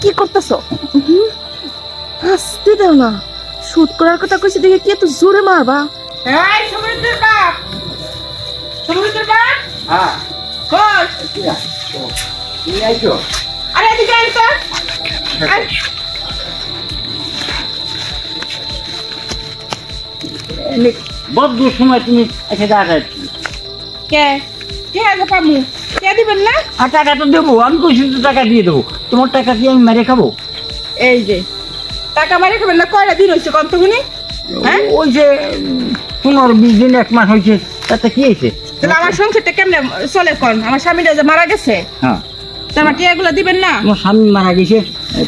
কি করতেছো? আসতে দাও না, শুট করার কথা কইছি দেখে কি এত জোরে মারবা? এই সমুদ্রের বাপ, সমুদ্রের বাপ। হ্যাঁ কই? তুমি আইছো? আরে এদিকে আয় তো। আয়। বদ্ধ সময় তুমি এসে দাঁড়াচ্ছ। কে কে আগে পামু? কে দিবেন না? আর টাকা তো দেবো, আমি কইছি তো টাকা দিয়ে দেবো। তোমার টাকা কি আমি মেরে খাবো? এই যে টাকা মারি খাবেন না, কয়টা দিন হয়েছে কতগুনি? হ্যাঁ, ওই যে 15-20 দিন 1 মাস হয়েছে, তাতে কি হয়েছে? তাহলে আমার সংসারটা কেমনে চলে কোন? আমার স্বামীটা যে মারা গেছে, হ্যাঁ, তোমার টিয়াগুলো দিবেন না? তোমার স্বামী মারা গেছে,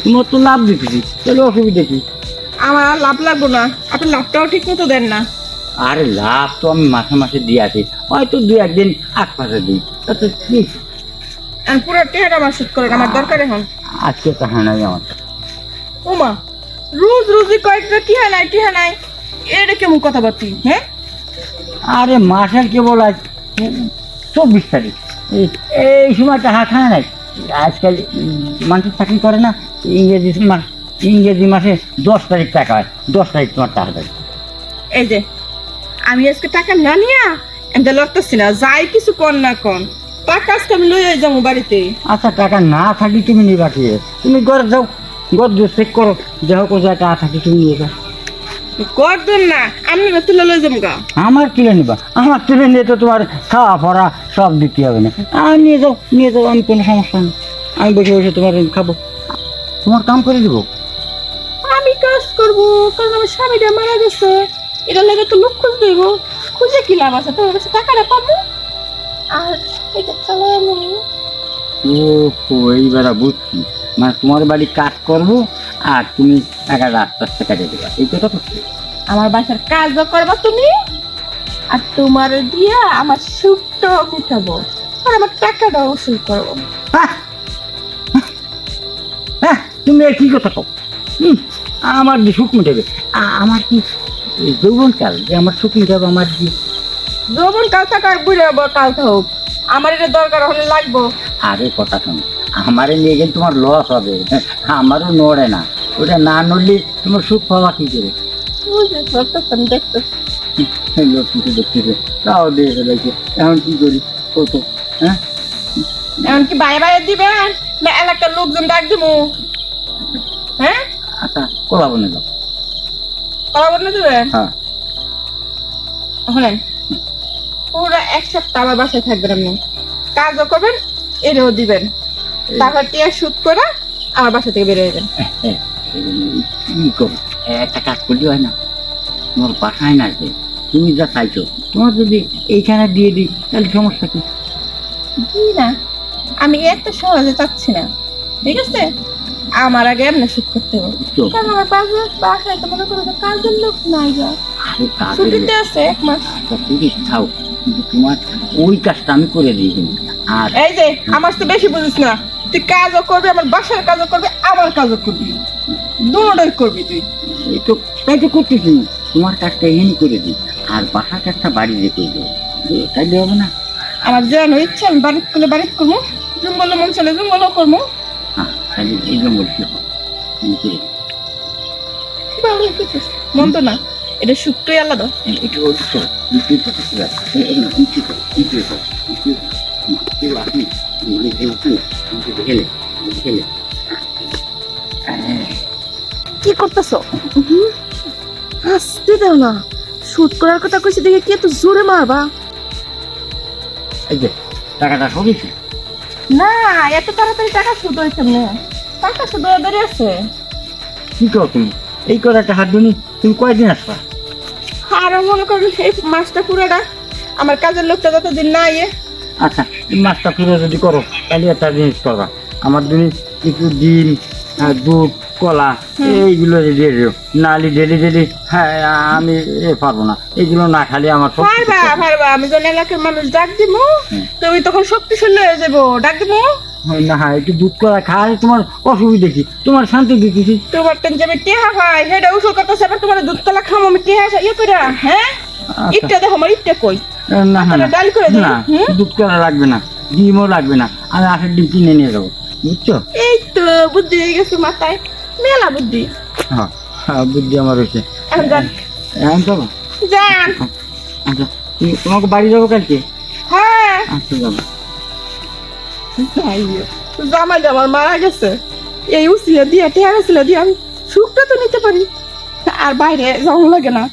তোমার তো লাভ দিতেছি, তাহলে অসুবিধা কি? আমার আর লাভ লাগবো না, আপনি লাভটাও ঠিক মতো দেন না। আরে লাভ তো আমি মাসে মাসে দিয়ে আছি, হয়তো 2-1 দিন 8 মাসে দিই, তাতে কি হয়েছে? আর পুরো টিয়াটা আমার শুট করেন, আমার দরকার এখন। আজকে তো হ্যাঁ নাই আমার। ওমা, রোজ রোজই কয়েকটা টিহা নাই, এটা কেমন কথাবার্তি? হ্যাঁ, আরে মাসের কেবল আজ 24 তারিখ, এই সময়টা হাত হয় নাই। আজকাল মানুষের চাকরি করে না, ইংরেজি মাসে 10 তারিখ টাকা হয়, 10 তারিখ তোমার টাকা দেয়। এই যে আমি আজকে টাকা না নিয়া এমনি লড়তেছি না, যাই কিছু কর না কন, টাকা আজকে আমি লইয়া যাবো বাড়িতে। আচ্ছা টাকা না থাকি তুমি নিবা কি? তুমি ঘরে যাও, ঘর চেক করো, যাই হোক কোথায় টাকা থাকি তুমি নিয়ে যাও। করবেন না, আমি তুলে লই যাবো গা। আমার তুলে নিবা? আমার তুলে নিয়ে তো তোমার খাওয়া পড়া সব দিতে হবে না। নিয়ে যাও, নিয়ে যাও, আমি কোনো সমস্যা নেই। আমি বসে বসে তোমার খাবো, তোমার কাম করে দেবো। আমি কাজ করবো, কারণ আমার স্বামীটা মারা গেছে, এটা লাগে তো লোক খুঁজ দেব, খুঁজে কি লাভ আছে? তোমার কাছে টাকাটা পাবো আর এটা চালাই আমি। ও এইবার বুঝছি, মানে তোমার বাড়ি কাজ করবো আর তুমি টাকা আস্তে আস্তে কাজে দেবা, এই কথা তো? আমার বাসার কাজও করবা তুমি, আর তোমার দিয়া আমার সুখটাও মিটাবো, আর আমার টাকাটাও উসুল করবো। হ্যাঁ, হ্যাঁ, তুমি আর কি কথা কও? আমার যে সুখ মিটাবে, আমার কি যৌবন কাল যে আমার সুখ মিটাবে? আমার কি যখন কাল থাকা আর বুড়ে হবো কাল থাকুক, আমার এটা দরকার হলে লাগবো। আরে কথা শোনো, আমারে নিয়ে গেলে তোমার লস হবে, আমারও নড়ে না, ওটা না নড়লে তোমার সুখ পাওয়া কি করে? আমি দেখতেছি লোক কিছু দেখতেছে, তাও দিয়ে ফেলেছে, এখন কি করি কত? হ্যাঁ, এমনকি বাইরে বাইরে দিবেন না এলাকার লোকজন ডাক দিবো? হ্যাঁ, আচ্ছা কলা বনে যাও। কলা বদলে দিবেন? হ্যাঁ, শোনেন, পুরো 1 সপ্তাহ আমার বাসায় থাকবেন, আপনি কাজও করবেন, এটাও দিবেন, তারপর টিয়া শুট করে আমার বাসা থেকে বেরিয়ে যাবেন। কি করবো? একটা কাজ করলে হয় না? তোমার বাসায় না যে তুমি যা চাইছো, তোমার যদি এইখানে দিয়ে দিই তাহলে সমস্যা কি? জি না, আমি এত সহজে চাচ্ছি না, ঠিক আছে? আমার আগে এমনি শুট করতে হবে, কারণ আমার বাসায় তো মনে করো কাজের লোক নাই, যা আরে কাজের ছুটিতে আছে 1 মাস। তুমি খাও, কিন্তু তোমার ওই কাজটা আমি করে দিই কিন্তু। আর এই যে আমার তো বেশি বুঝিস না, তুই কাজও করবি, আমার বাসার কাজও করবি, আমার কাজও করবি, দুটোই করবি তুই। এই তো তাই তো করতেছি, তোমার কাজটা এখানে করে দিই আর বাসার কাজটা বাড়ি দিয়ে করে দেবো, তাইলে হবে না? আমার যেন ইচ্ছা আমি বাড়িতে করলে বাড়িতে করবো, জঙ্গলে মন চলে জঙ্গলও করবো। হ্যাঁ, তাহলে এই জন্য বলছি আমি করে দিই। ভালো কিছু মন তো না, এটা সুখটাই আলাদা। একটু ওই তো একটু করতে পারছি, আপনি মানে খেলে খেলে কি করতেছো? আসতে দাও না, শুট করার কথা কইছি দেখে কি এত জোরে মারবা? এই যে টাকাটা সরিয়েছি। না, এত তাড়াতাড়ি টাকা শুধু হয়েছে না, টাকা শুধু বেরিয়ে আছে। কি করো তুমি? এই করাটা হাত ধুনি, তুমি কয়দিন আসবা? আরো মনে করেন এই মাসটা পুরোটা আমার কাজের লোকটা যতদিন না ইয়ে। আচ্ছা, এই মাছটা পুরো যদি করো তাহলে একটা জিনিস করবা, আমার জিনিস একটু ডিম দুধ কলা এইগুলো দিয়ে দিও, নাহলে ডেলি ডেলি হ্যাঁ আমি পারবো না, এইগুলো না খালি আমার সব পারবা পারবা, আমি যখন এলাকার মানুষ ডাক দিবো তুমি তখন শক্তিশালী হয়ে যাবো, ডাক দিবো না। একটু দুধ কলা খাই, তোমার অসুবিধা কি? তোমার শান্তি দিতেছি। তোমার টেন যাবে টেহা হয় সেটা উসুল করতেছে, আবার তোমার দুধ কলা খাম আমি টেহা ইয়ে করে। হ্যাঁ, ইটটা দেখো আমার ইটটা কই? না না ডাল করে দিই। না, দুধ কলা লাগবে না, ডিমও লাগবে না, আমি আখের ডিম কিনে নিয়ে যাবো, বুঝছো? এই তো বুদ্ধি হয়ে গেছে মাথায়, মেলা বুদ্ধি। হ্যাঁ হ্যাঁ, বুদ্ধি আমার হয়েছে। এখন যান, এখন যাবো? যান। আচ্ছা, তোমাকে বাড়ি যাবো কালকে? হ্যাঁ, আচ্ছা যাবো। জামাই আমার মারা গেছে, এই উচিলে দিয়ে টেয়া গেছিল দিয়ে আমি সুখটা তো নিতে পারি, আর বাইরে যাওয়া লাগে না।